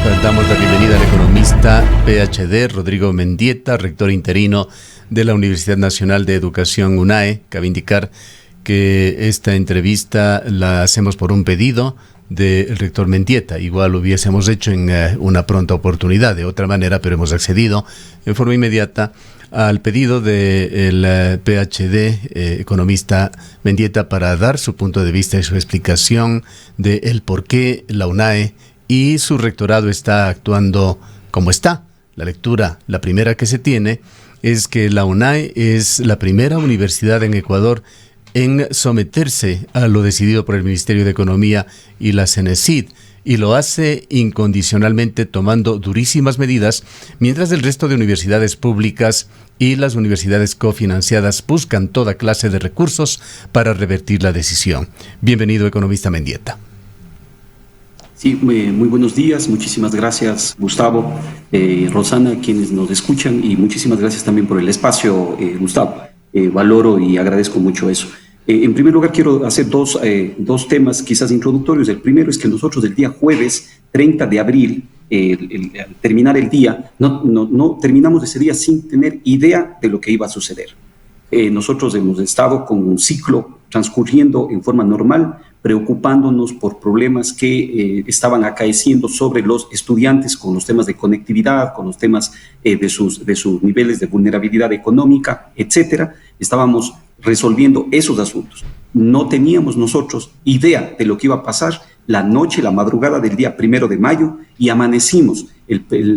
Damos la bienvenida al economista PhD Rodrigo Mendieta, rector interino de la Universidad Nacional de Educación UNAE. Cabe indicar que esta entrevista la hacemos por un pedido del rector Mendieta. Igual lo hubiésemos hecho en una pronta oportunidad, de otra manera, pero hemos accedido en forma inmediata al pedido del PhD economista Mendieta para dar su punto de vista y su explicación de el por qué la UNAE y su rectorado está actuando como está. La lectura, la primera que se tiene, es que la UNAE es la primera universidad en Ecuador en someterse a lo decidido por el Ministerio de Economía y la CENESID, y lo hace incondicionalmente tomando durísimas medidas, mientras el resto de universidades públicas y las universidades cofinanciadas buscan toda clase de recursos para revertir la decisión. Bienvenido, economista Mendieta. Sí, muy buenos días, muchísimas gracias Gustavo, Rosana, quienes nos escuchan, y muchísimas gracias también por el espacio, Gustavo. Valoro y agradezco mucho eso. En primer lugar, quiero hacer dos temas quizás introductorios. El primero es que nosotros el día jueves 30 de abril, al terminar el día, no terminamos ese día sin tener idea de lo que iba a suceder. Nosotros hemos estado con un ciclo transcurriendo en forma normal, preocupándonos por problemas que estaban acaeciendo sobre los estudiantes con los temas de conectividad, con los temas de sus niveles de vulnerabilidad económica, etcétera. Estábamos resolviendo esos asuntos. No teníamos nosotros idea de lo que iba a pasar la madrugada del día 1 de mayo, y amanecimos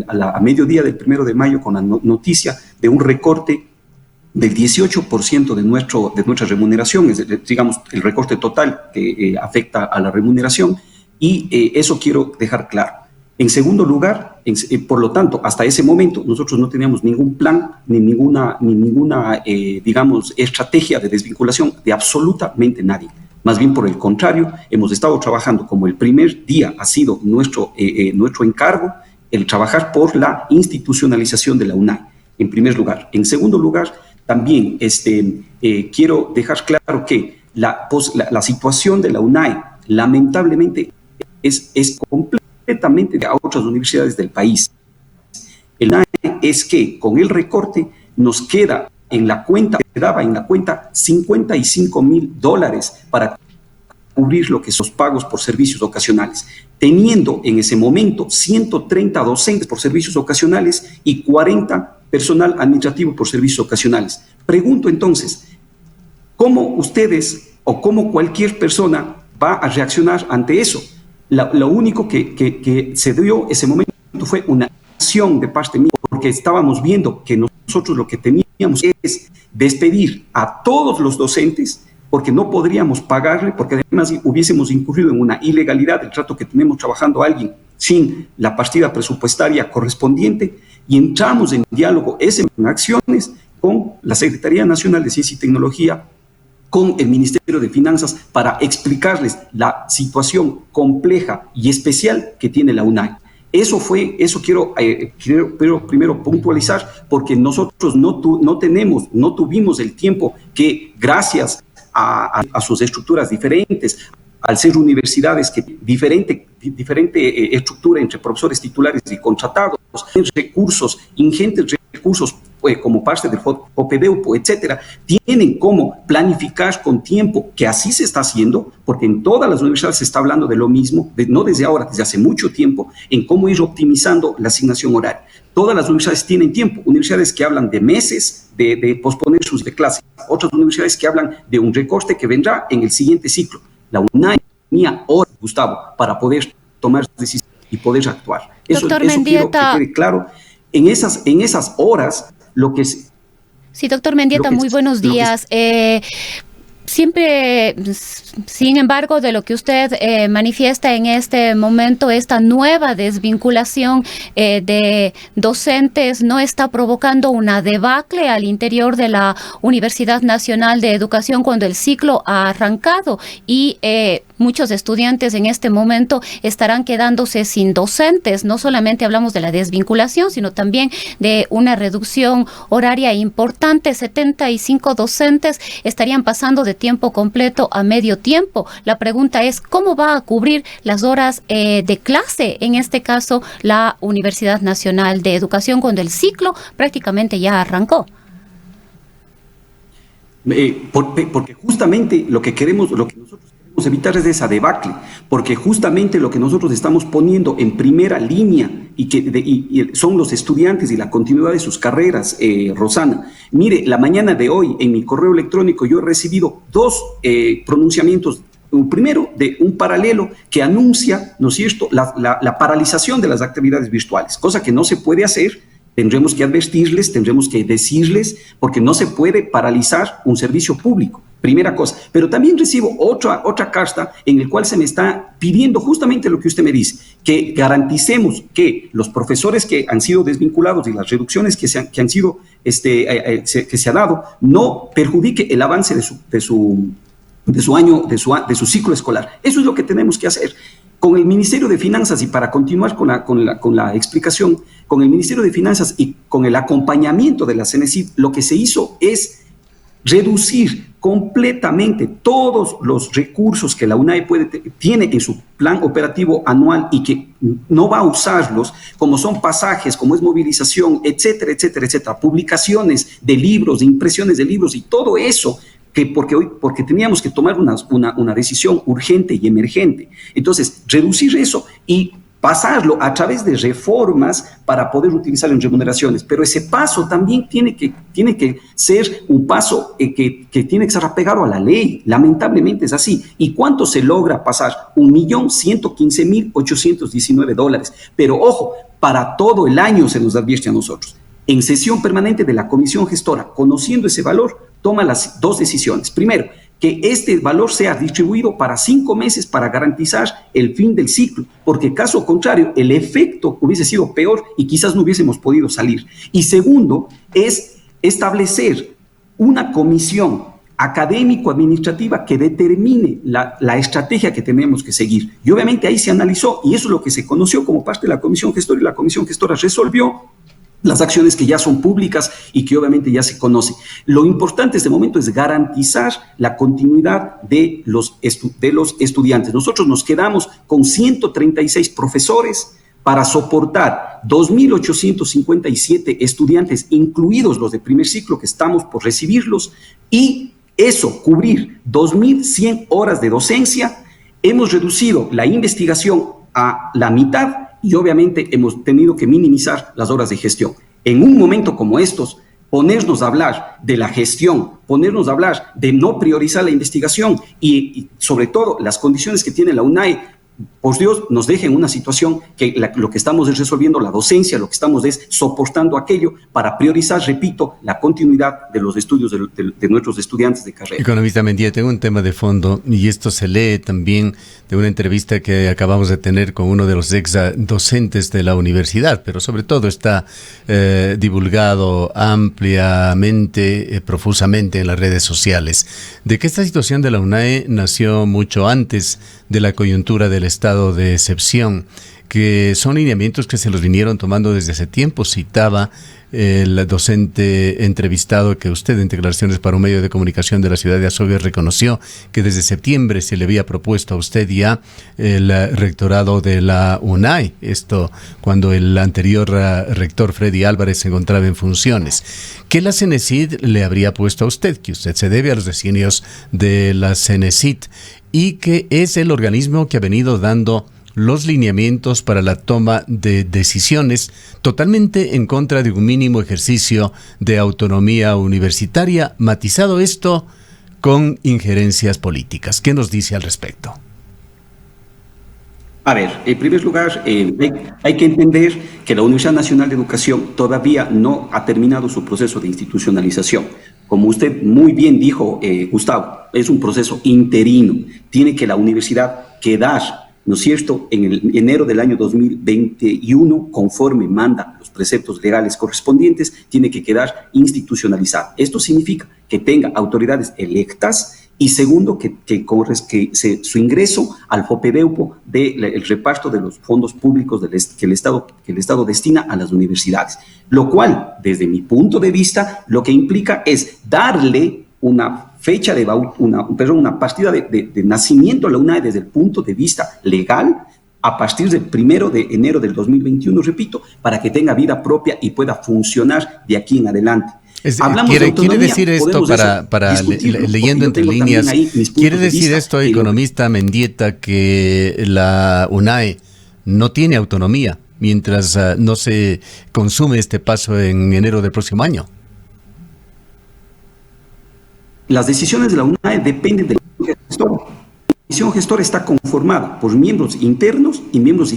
a mediodía del 1 de mayo con la noticia de un recorte del 18% de nuestra remuneración, digamos, el recorte total que afecta a la remuneración, y eso quiero dejar claro. En segundo lugar, por lo tanto, hasta ese momento nosotros no teníamos ningún plan ni ninguna digamos, estrategia de desvinculación de absolutamente nadie. Más bien, por el contrario, hemos estado trabajando, como el primer día ha sido nuestro encargo, el trabajar por la institucionalización de la UNAE, en primer lugar. En segundo lugar, también quiero dejar claro que la situación de la UNAE, lamentablemente, es completamente de otras universidades del país. El UNAE es que con el recorte nos quedaba en la cuenta $55,000 para cubrir lo que son los pagos por servicios ocasionales, teniendo en ese momento 130 docentes por servicios ocasionales y 40 personal administrativo por servicios ocasionales. Pregunto entonces, ¿cómo ustedes o cómo cualquier persona va a reaccionar ante eso? Lo único que se dio ese momento fue una acción de parte mía, porque estábamos viendo que nosotros lo que teníamos es despedir a todos los docentes, porque no podríamos pagarle, porque además hubiésemos incurrido en una ilegalidad del trato que tenemos trabajando a alguien sin la partida presupuestaria correspondiente, y entramos en diálogo, en acciones con la Secretaría Nacional de Ciencia y Tecnología, con el Ministerio de Finanzas, para explicarles la situación compleja y especial que tiene la UNAE. Eso quiero primero puntualizar, porque nosotros no tuvimos el tiempo que, gracias a sus estructuras diferentes, al ser universidades que diferente estructura entre profesores titulares y contratados, ingentes recursos como parte del FOPEDEUPO, etcétera, tienen cómo planificar con tiempo, que así se está haciendo, porque en todas las universidades se está hablando de lo mismo, no desde ahora, desde hace mucho tiempo, en cómo ir optimizando la asignación horaria. Todas las universidades tienen tiempo, universidades que hablan de meses de posponer sus clases, otras universidades que hablan de un recorte que vendrá en el siguiente ciclo. La UNAE tenía horas, Gustavo, para poder tomar decisiones y poder actuar. Doctor Mendieta, quiero que quede claro. En esas horas, lo que... Sí, doctor Mendieta, muy buenos días. Siempre, sin embargo, de lo que usted manifiesta en este momento, esta nueva desvinculación de docentes no está provocando una debacle al interior de la Universidad Nacional de Educación cuando el ciclo ha arrancado, y muchos estudiantes en este momento estarán quedándose sin docentes. No solamente hablamos de la desvinculación, sino también de una reducción horaria importante. 75 docentes estarían pasando de tiempo completo a medio tiempo. La pregunta es, ¿cómo va a cubrir las horas de clase, en este caso la Universidad Nacional de Educación, cuando el ciclo prácticamente ya arrancó? Porque justamente lo que nosotros queremos evitar es esa debacle, porque justamente lo que nosotros estamos poniendo en primera línea y son los estudiantes y la continuidad de sus carreras, Rosana. Mire, la mañana de hoy en mi correo electrónico yo he recibido dos pronunciamientos. Un primero, de un paralelo que anuncia, ¿no es cierto?, la paralización de las actividades virtuales, cosa que no se puede hacer. Tendremos que advertirles, tendremos que decirles, porque no se puede paralizar un servicio público, primera cosa. Pero también recibo otra carta en la cual se me está pidiendo justamente lo que usted me dice, que garanticemos que los profesores que han sido desvinculados y las reducciones que se ha dado no perjudique el avance de su ciclo escolar. Eso es lo que tenemos que hacer. Con el Ministerio de Finanzas, y para continuar con la explicación, con el Ministerio de Finanzas y con el acompañamiento de la CENESID, lo que se hizo es reducir completamente todos los recursos que la UNAE tiene en su plan operativo anual y que no va a usarlos, como son pasajes, como es movilización, etcétera, etcétera, etcétera, publicaciones de libros, de impresiones de libros y todo eso, porque teníamos que tomar una decisión urgente y emergente. Entonces, reducir eso y pasarlo a través de reformas para poder utilizarlo en remuneraciones. Pero ese paso también tiene que ser un paso que tiene que ser apegado a la ley. Lamentablemente es así. ¿Y cuánto se logra pasar? $1.115.819. Pero ojo, para todo el año se nos advierte a nosotros. En sesión permanente de la comisión gestora, conociendo ese valor, toma las dos decisiones. Primero, que este valor sea distribuido para 5 meses para garantizar el fin del ciclo, porque caso contrario, el efecto hubiese sido peor y quizás no hubiésemos podido salir. Y segundo, es establecer una comisión académico-administrativa que determine la estrategia que tenemos que seguir. Y obviamente ahí se analizó, y eso es lo que se conoció como parte de la comisión gestora, y la comisión gestora resolvió las acciones que ya son públicas y que obviamente ya se conocen. Lo importante en este momento es garantizar la continuidad de los estudiantes. Nosotros nos quedamos con 136 profesores para soportar 2.857 estudiantes, incluidos los de primer ciclo que estamos por recibirlos, y eso, cubrir 2.100 horas de docencia. Hemos reducido la investigación a la mitad y obviamente hemos tenido que minimizar las horas de gestión. En un momento como estos, ponernos a hablar de la gestión, ponernos a hablar de no priorizar la investigación y sobre todo las condiciones que tiene la UNAE, por Dios, nos deja en una situación que lo que estamos es resolviendo la docencia, lo que estamos es soportando aquello para priorizar, repito, la continuidad de los estudios de nuestros estudiantes de carrera. Economista Mendieta, tengo un tema de fondo y esto se lee también de una entrevista que acabamos de tener con uno de los ex docentes de la universidad, pero sobre todo está divulgado ampliamente, profusamente en las redes sociales, de que esta situación de la UNAE nació mucho antes de la coyuntura del estado de excepción, que son lineamientos que se los vinieron tomando desde hace tiempo. Citaba el docente entrevistado que usted en declaraciones para un medio de comunicación de la ciudad de Azogues reconoció que desde septiembre se le había propuesto a usted ya el rectorado de la UNAE, esto cuando el anterior rector Freddy Álvarez se encontraba en funciones. ¿Qué la CENESID le habría puesto a usted? Que usted se debe a los designios de la CENESID y que es el organismo que ha venido dando los lineamientos para la toma de decisiones totalmente en contra de un mínimo ejercicio de autonomía universitaria, matizado esto con injerencias políticas. ¿Qué nos dice al respecto? A ver, en primer lugar, hay que entender que la Universidad Nacional de Educación todavía no ha terminado su proceso de institucionalización. Como usted muy bien dijo, Gustavo, es un proceso interino. Tiene que la universidad quedar, ¿no es cierto?, en el enero del año 2021, conforme manda los preceptos legales correspondientes, tiene que quedar institucionalizada. Esto significa que tenga autoridades electas y segundo, su ingreso al FOPEDEUPO del reparto de los fondos públicos que el Estado destina a las universidades. Lo cual, desde mi punto de vista, lo que implica es darle una fecha de una partida de nacimiento de la UNAE desde el punto de vista legal a partir del 1 de enero del 2021, repito, para que tenga vida propia y pueda funcionar de aquí en adelante. ¿Quiere decir esto, leyendo entre líneas, quiere decir esto, economista Mendieta, que la UNAE no tiene autonomía mientras no se consume este paso en enero del próximo año? Las decisiones de la UNAE dependen de la comisión gestora. La comisión gestora está conformada por miembros internos y miembros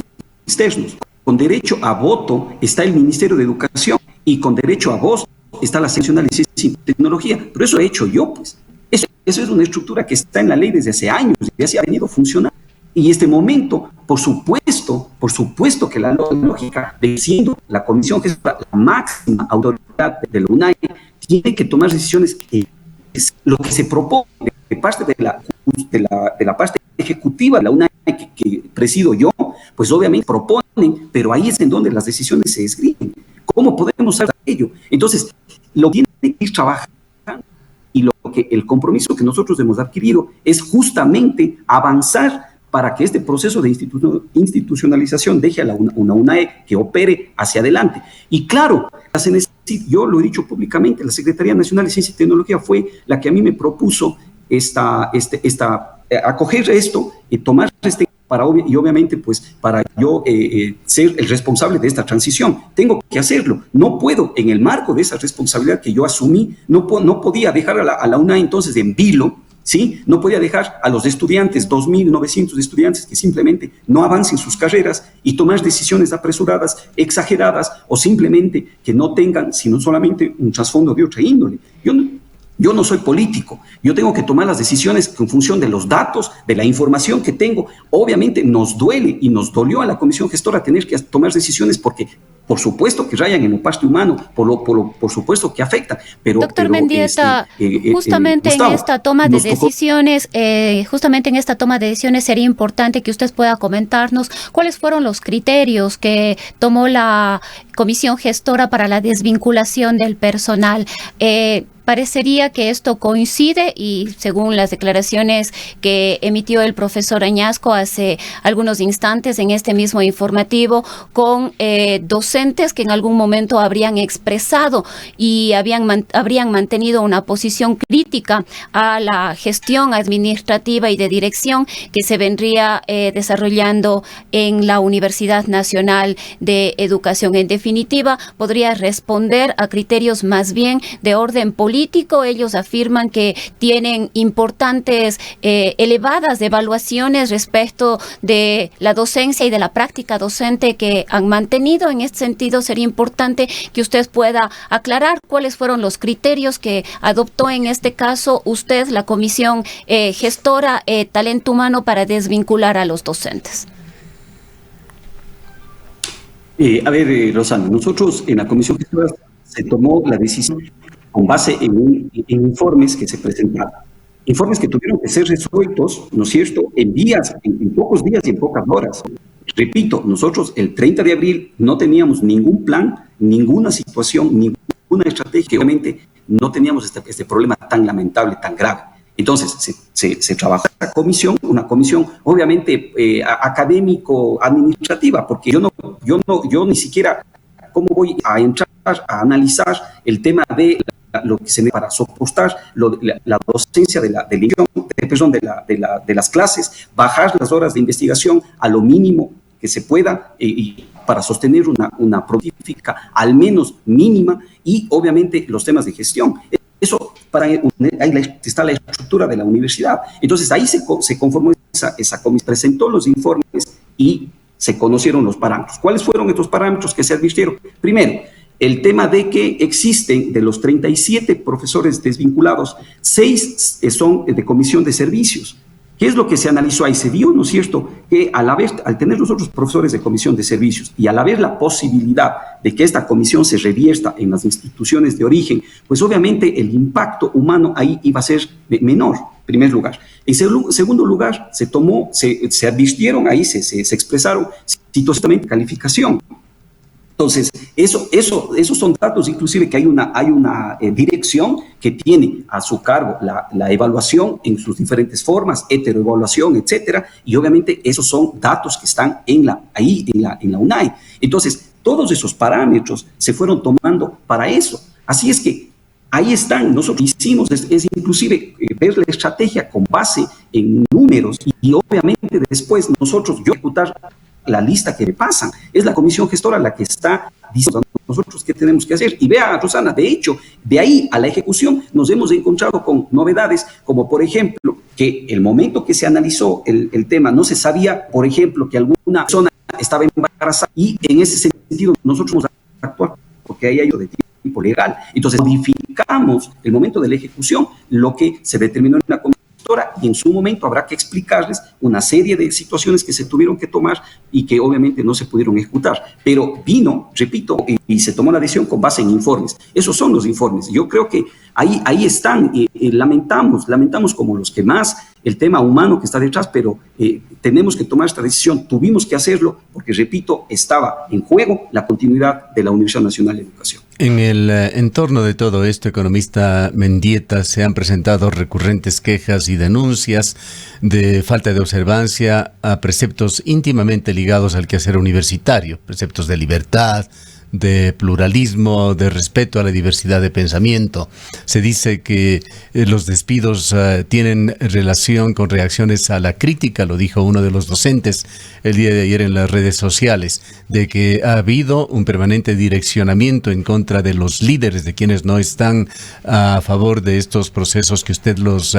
externos. Con derecho a voto está el Ministerio de Educación y con derecho a voz está la sección de Ciencia y Tecnología. Pero eso he hecho yo, pues. Eso es una estructura que está en la ley desde hace años y así ha venido funcionando. Y este momento, por supuesto que la lógica de siendo la comisión gestora la máxima autoridad de la UNAE tiene que tomar decisiones que es lo que se propone de parte de la parte ejecutiva de la UNAE que presido yo, pues obviamente proponen, pero ahí es en donde las decisiones se esgrimen. ¿Cómo podemos hacer ello? Entonces, lo que tiene que ir trabajando y el compromiso que nosotros hemos adquirido es justamente avanzar para que este proceso de institucionalización deje a una UNAE que opere hacia adelante. Y claro, yo lo he dicho públicamente, la Secretaría Nacional de Ciencia y Tecnología fue la que a mí me propuso acoger esto y tomar y obviamente pues para yo ser el responsable de esta transición. Tengo que hacerlo. No puedo, en el marco de esa responsabilidad que yo asumí, no podía dejar a la UNAE entonces en vilo, ¿sí? No podía dejar a los estudiantes, 2.900 estudiantes, que simplemente no avancen sus carreras y tomar decisiones apresuradas, exageradas o simplemente que no tengan sino solamente un trasfondo de otra índole. Yo no soy político, yo tengo que tomar las decisiones en función de los datos, de la información que tengo. Obviamente nos duele y nos dolió a la comisión gestora tener que tomar decisiones porque por supuesto que rayan en el parte humano, por supuesto que afectan. Pero, Doctor Mendieta, justamente en esta toma de decisiones, sería importante que usted pueda comentarnos cuáles fueron los criterios que tomó la comisión gestora para la desvinculación del personal. Parecería que esto coincide y según las declaraciones que emitió el profesor Añasco hace algunos instantes en este mismo informativo con docentes que en algún momento habrían expresado y habrían mantenido una posición crítica a la gestión administrativa y de dirección que se vendría desarrollando en la Universidad Nacional de Educación. En definitiva, podría responder a criterios más bien de orden político. Ellos afirman que tienen importantes, elevadas evaluaciones respecto de la docencia y de la práctica docente que han mantenido. En este sentido, sería importante que usted pueda aclarar cuáles fueron los criterios que adoptó en este caso usted, la comisión gestora talento humano, para desvincular a los docentes. Rosana, nosotros en la comisión gestora se tomó la decisión con base en informes que se presentaron, informes que tuvieron que ser resueltos, ¿no es cierto?, en pocos días y en pocas horas. Repito, nosotros el 30 de abril no teníamos ningún plan, ninguna situación, ninguna estrategia, obviamente no teníamos este problema tan lamentable, tan grave. Entonces, se trabajó una comisión obviamente académico-administrativa, porque yo ni siquiera, ¿cómo voy a entrar a analizar el tema de lo que se necesita para soportar la docencia de las clases, bajar las horas de investigación a lo mínimo que se pueda y para sostener una productividad al menos mínima y obviamente los temas de gestión. Eso, ahí está la estructura de la universidad. Entonces ahí se conformó esa comisión, presentó los informes y se conocieron los parámetros. ¿Cuáles fueron estos parámetros que se advirtieron? Primero, el tema de que existen de los 37 profesores desvinculados, 6 son de comisión de servicios. ¿Qué es lo que se analizó ahí? Se vio, ¿no es cierto?, que al tener nosotros profesores de comisión de servicios y al haber la posibilidad de que esta comisión se revierta en las instituciones de origen, pues obviamente el impacto humano ahí iba a ser menor, en primer lugar. En segundo lugar, se advirtieron ahí, se expresaron situaciones de calificación. Entonces, esos son datos, inclusive que hay una dirección que tiene a su cargo la evaluación en sus diferentes formas, heteroevaluación, etcétera, y obviamente esos son datos que están en la UNAE. Entonces, todos esos parámetros se fueron tomando para eso. Así es que ahí están, nosotros hicimos, es inclusive ver la estrategia con base en números y obviamente después yo ejecutar la lista que le pasan. Es la comisión gestora la que está diciendo a nosotros qué tenemos que hacer. Y vea, Rosana, de hecho, de ahí a la ejecución nos hemos encontrado con novedades, como por ejemplo, que el momento que se analizó el tema no se sabía, por ejemplo, que alguna persona estaba embarazada y en ese sentido nosotros vamos a actuar porque hay algo de tipo legal. Entonces, modificamos el momento de la ejecución lo que se determinó en la comisión y en su momento habrá que explicarles una serie de situaciones que se tuvieron que tomar y que obviamente no se pudieron ejecutar. Pero vino, repito, y se tomó la decisión con base en informes. Esos son los informes. Yo creo que ahí están. Lamentamos como los que más el tema humano que está detrás, pero tenemos que tomar esta decisión. Tuvimos que hacerlo porque, repito, estaba en juego la continuidad de la Universidad Nacional de Educación. En el entorno de todo esto, economista Mendieta, se han presentado recurrentes quejas y denuncias de falta de observancia a preceptos íntimamente ligados al quehacer universitario, preceptos de libertad, de pluralismo, de respeto a la diversidad de pensamiento. Se dice que los despidos tienen relación con reacciones a la crítica, lo dijo uno de los docentes el día de ayer en las redes sociales, de que ha habido un permanente direccionamiento en contra de los líderes, de quienes no están a favor de estos procesos que usted los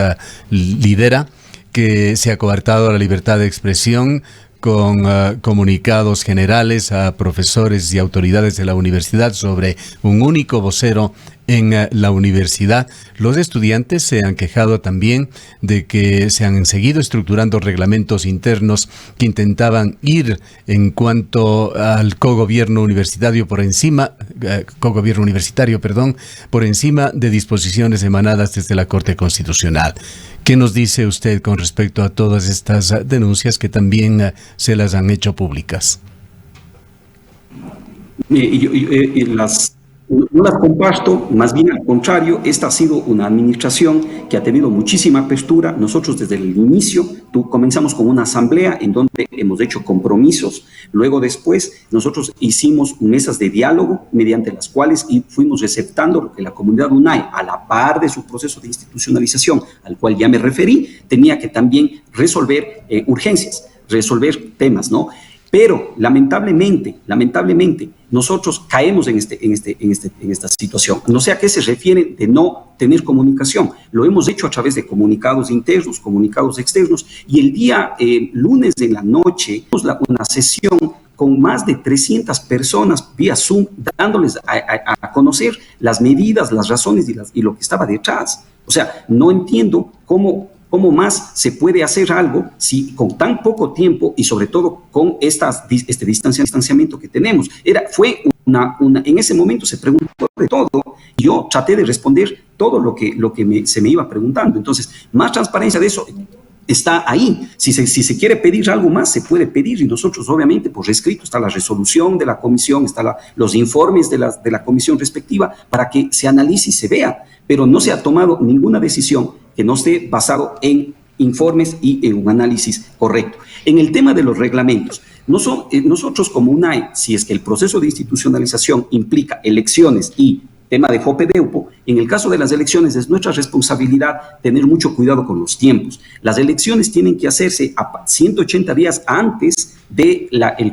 lidera, que se ha coartado la libertad de expresión con comunicados generales a profesores y autoridades de la universidad sobre un único vocero en la universidad. Los estudiantes se han quejado también de que se han seguido estructurando reglamentos internos que intentaban ir en cuanto al cogobierno universitario por encima de disposiciones emanadas desde la Corte Constitucional. ¿Qué nos dice usted con respecto a todas estas denuncias que también se las han hecho públicas? No las comparto, más bien al contrario. Esta ha sido una administración que ha tenido muchísima apertura. Nosotros desde el inicio comenzamos con una asamblea en donde hemos hecho compromisos. Luego después nosotros hicimos mesas de diálogo mediante las cuales fuimos receptando lo que la comunidad UNAE, a la par de su proceso de institucionalización, al cual ya me referí, tenía que también resolver urgencias, resolver temas, ¿no? Pero lamentablemente, nosotros caemos en esta situación. No sé a qué se refiere de no tener comunicación. Lo hemos hecho a través de comunicados internos, comunicados externos, y el día lunes en la noche tuvimos una sesión con más de 300 personas vía Zoom, dándoles a conocer las medidas, las razones y lo que estaba detrás. O sea, no entiendo cómo más se puede hacer algo si con tan poco tiempo y sobre todo con este distanciamiento que tenemos. En ese momento se preguntó de todo y yo traté de responder todo lo que se me iba preguntando. Entonces, más transparencia de eso está ahí. Si se quiere pedir algo más, se puede pedir, y nosotros obviamente por escrito está la resolución de la comisión, están los informes de la comisión respectiva para que se analice y se vea, pero no se ha tomado ninguna decisión que no esté basado en informes y en un análisis correcto. En el tema de los reglamentos, nosotros como UNAE, si es que el proceso de institucionalización implica elecciones y tema de FOPEDEUPO, en el caso de las elecciones es nuestra responsabilidad tener mucho cuidado con los tiempos. Las elecciones tienen que hacerse a 180 días antes del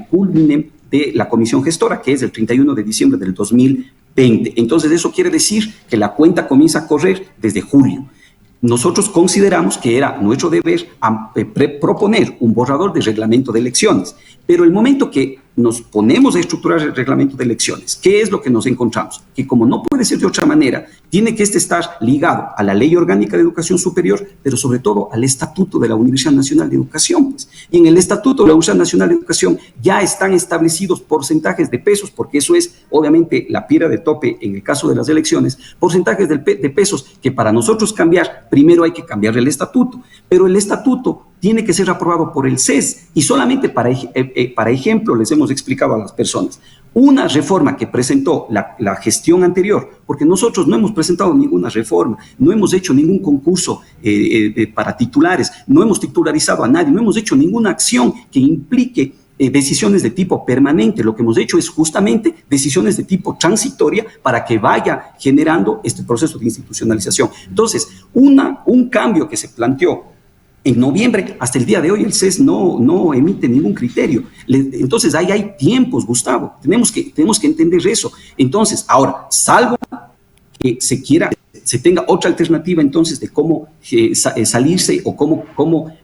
culmine de la comisión gestora, que es el 31 de diciembre del 2020. Entonces, eso quiere decir que la cuenta comienza a correr desde julio. Nosotros consideramos que era nuestro deber proponer un borrador de reglamento de elecciones, pero el momento que nos ponemos a estructurar el reglamento de elecciones, ¿qué es lo que nos encontramos? Que como no puede ser de otra manera, tiene que estar ligado a la Ley Orgánica de Educación Superior, pero sobre todo al Estatuto de la Universidad Nacional de Educación. Pues. Y en el Estatuto de la Universidad Nacional de Educación ya están establecidos porcentajes de pesos, porque eso es obviamente la piedra de tope en el caso de las elecciones, porcentajes de pesos que para nosotros cambiar, primero hay que cambiar el Estatuto, pero el Estatuto tiene que ser aprobado por el CES y solamente para ejemplo les hemos explicado a las personas. una reforma que presentó la gestión anterior, porque nosotros no hemos presentado ninguna reforma, no hemos hecho ningún concurso para titulares, no hemos titularizado a nadie, no hemos hecho ninguna acción que implique decisiones de tipo permanente. Lo que hemos hecho es justamente decisiones de tipo transitoria para que vaya generando este proceso de institucionalización. Entonces, un cambio que se planteó en noviembre, hasta el día de hoy el CES no emite ningún criterio. Entonces, ahí hay tiempos, Gustavo. Tenemos que entender eso. Entonces, ahora, salvo que se tenga otra alternativa entonces de cómo salirse o cómo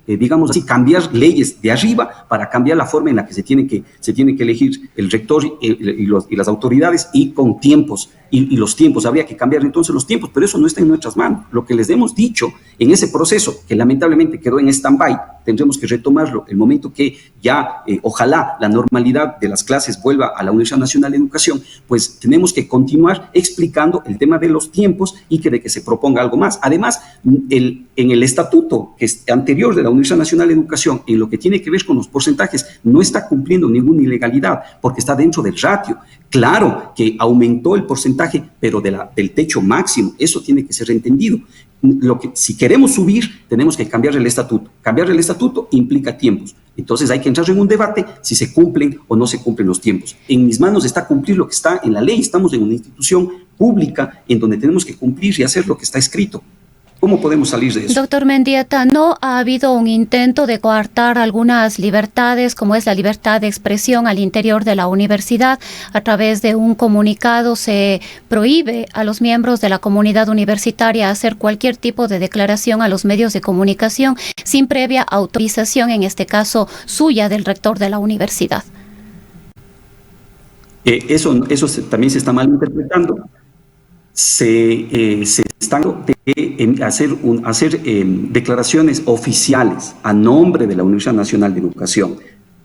digamos así, cambiar leyes de arriba para cambiar la forma en la que se tiene que elegir el rector y las autoridades, y con tiempos, y los tiempos, habría que cambiar entonces los tiempos, pero eso no está en nuestras manos. Lo que les hemos dicho en ese proceso, que lamentablemente quedó en stand-by, tendremos que retomarlo el momento que ya, ojalá, la normalidad de las clases vuelva a la Universidad Nacional de Educación, pues tenemos que continuar explicando el tema de los tiempos y de que se proponga algo más. Además, en el estatuto que es anterior de la Universidad Nacional de Educación, en lo que tiene que ver con los porcentajes, no está cumpliendo ninguna ilegalidad, porque está dentro del ratio. Claro que aumentó el porcentaje, pero del techo máximo. Eso tiene que ser entendido. Si queremos subir, tenemos que cambiar el estatuto. Cambiar el estatuto implica tiempos. Entonces hay que entrar en un debate si se cumplen o no se cumplen los tiempos. En mis manos está cumplir lo que está en la ley. Estamos en una institución pública en donde tenemos que cumplir y hacer lo que está escrito. ¿Cómo podemos salir de eso? Doctor Mendieta, ¿no ha habido un intento de coartar algunas libertades, como es la libertad de expresión al interior de la universidad? A través de un comunicado se prohíbe a los miembros de la comunidad universitaria hacer cualquier tipo de declaración a los medios de comunicación sin previa autorización, en este caso suya, del rector de la universidad. Eso también se está malinterpretando. Se están de hacer declaraciones oficiales a nombre de la Universidad Nacional de Educación.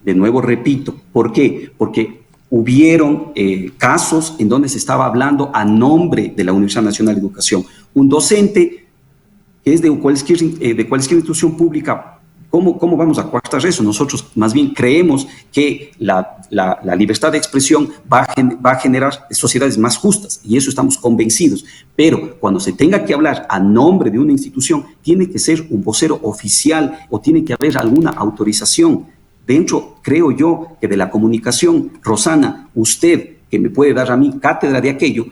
De nuevo repito, ¿por qué? Porque hubieron casos en donde se estaba hablando a nombre de la Universidad Nacional de Educación. Un docente que es de cualquier institución pública, ¿cómo vamos a coartar eso? Nosotros más bien creemos que la libertad de expresión va a generar sociedades más justas, y eso estamos convencidos. Pero cuando se tenga que hablar a nombre de una institución, tiene que ser un vocero oficial o tiene que haber alguna autorización. Dentro, creo yo, que de la comunicación, Rosana, usted, que me puede dar a mí cátedra de aquello,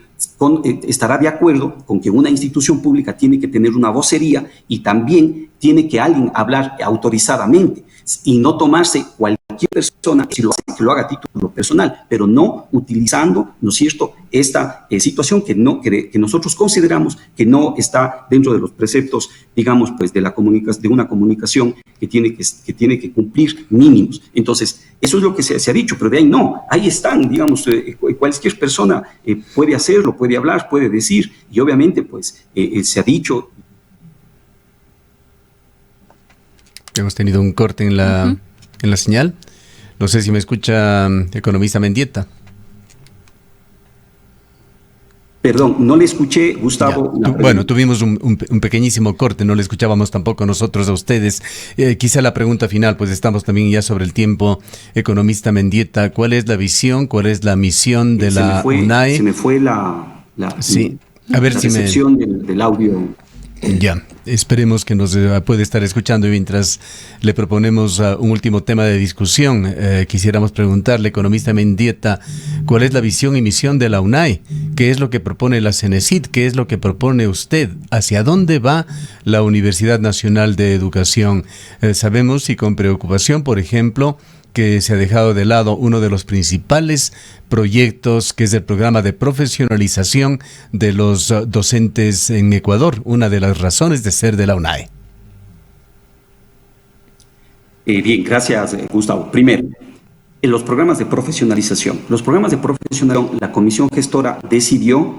estará de acuerdo con que una institución pública tiene que tener una vocería y también tiene que alguien hablar autorizadamente y no tomarse cualquier persona, si lo hace, que lo haga a título personal, pero no utilizando, ¿no es cierto?, esta situación que nosotros consideramos que no está dentro de los preceptos, digamos, pues de una comunicación que tiene que cumplir mínimos. Entonces, eso es lo que se ha dicho, pero de ahí no, ahí están, digamos, cualquier persona puede hacerlo, puede hablar, puede decir, y obviamente, pues, se ha dicho. Hemos tenido un corte en la señal. No sé si me escucha, economista Mendieta. Perdón, no le escuché, Gustavo. Bueno, tuvimos un pequeñísimo corte, no le escuchábamos tampoco nosotros a ustedes. Quizá la pregunta final, pues estamos también ya sobre el tiempo. Economista Mendieta, ¿cuál es la visión, cuál es la misión de la UNAE? Se me fue la recepción del audio. Ya, esperemos que nos puede estar escuchando, y mientras le proponemos un último tema de discusión, quisiéramos preguntarle, economista Mendieta, ¿cuál es la visión y misión de la UNAE? ¿Qué es lo que propone la CENESID? ¿Qué es lo que propone usted? ¿Hacia dónde va la Universidad Nacional de Educación? Sabemos, y con preocupación, por ejemplo, que se ha dejado de lado uno de los principales proyectos, que es el programa de profesionalización de los docentes en Ecuador, una de las razones de ser de la UNAE. Bien, gracias, Gustavo. Primero, en los programas de profesionalización. La comisión gestora decidió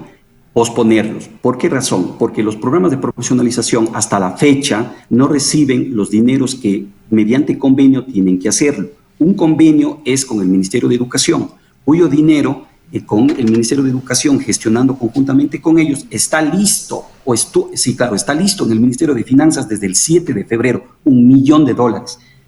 posponerlos. ¿Por qué razón? Porque los programas de profesionalización hasta la fecha no reciben los dineros que mediante convenio tienen que hacerlo. Un convenio es con el Ministerio de Educación, cuyo dinero con el Ministerio de Educación, gestionando conjuntamente con ellos, está listo, está listo en el Ministerio de Finanzas desde el 7 de febrero, $1 millón.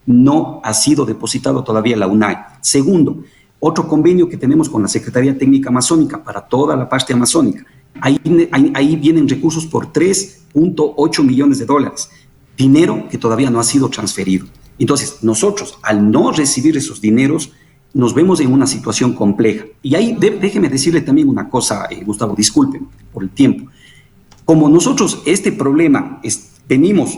No ha sido depositado todavía en la UNAE. Segundo, otro convenio que tenemos con la Secretaría Técnica Amazónica para toda la parte amazónica. Ahí vienen recursos por $3.8 millones, dinero que todavía no ha sido transferido. Entonces, nosotros, al no recibir esos dineros, nos vemos en una situación compleja. Y ahí déjeme decirle también una cosa, Gustavo, disculpen por el tiempo. Como nosotros este problema venimos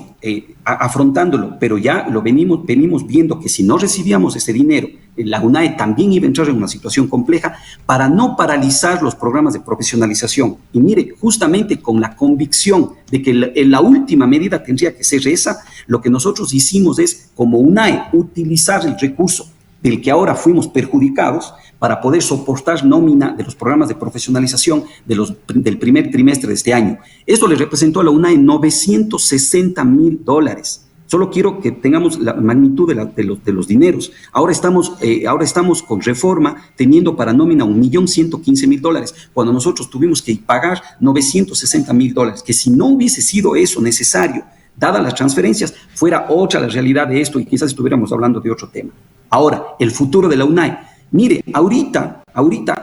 afrontándolo, pero ya lo venimos viendo que si no recibíamos ese dinero, la UNAE también iba a entrar en una situación compleja para no paralizar los programas de profesionalización. Y mire, justamente con la convicción de que la última medida tendría que ser esa, lo que nosotros hicimos es, como UNAE, utilizar el recurso del que ahora fuimos perjudicados para poder soportar nómina de los programas de profesionalización del primer trimestre de este año. Esto le representó a la UNAE $960,000. Solo quiero que tengamos la magnitud de los dineros. Ahora estamos con reforma teniendo para nómina $1,115,000, cuando nosotros tuvimos que pagar $960,000, que si no hubiese sido eso necesario, dadas las transferencias, fuera otra la realidad de esto y quizás estuviéramos hablando de otro tema. Ahora, el futuro de la UNAE. Mire, ahorita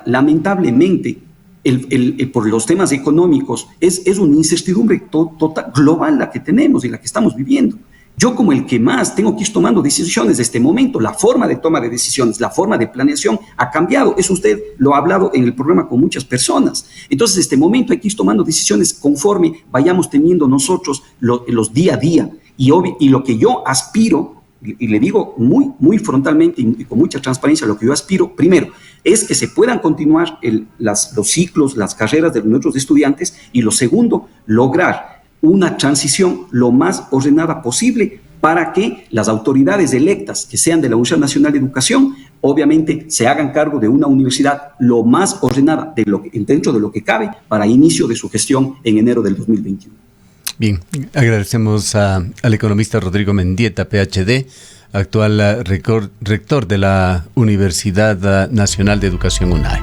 lamentablemente, por los temas económicos, es una incertidumbre total, global la que tenemos y la que estamos viviendo. Yo, como el que más tengo que ir tomando decisiones de este momento, la forma de toma de decisiones, la forma de planeación ha cambiado. Eso usted lo ha hablado en el programa con muchas personas. Entonces, en este momento hay que ir tomando decisiones conforme vayamos teniendo nosotros los día a día. Y lo que yo aspiro, y le digo muy frontalmente y con mucha transparencia, lo que yo aspiro, primero, es que se puedan continuar los ciclos, las carreras de nuestros estudiantes, y lo segundo, lograr una transición lo más ordenada posible para que las autoridades electas que sean de la Universidad Nacional de Educación, obviamente se hagan cargo de una universidad lo más ordenada dentro de lo que cabe para inicio de su gestión en enero del 2021. Bien, agradecemos al economista Rodrigo Mendieta, PhD, actual rector de la Universidad Nacional de Educación UNAE.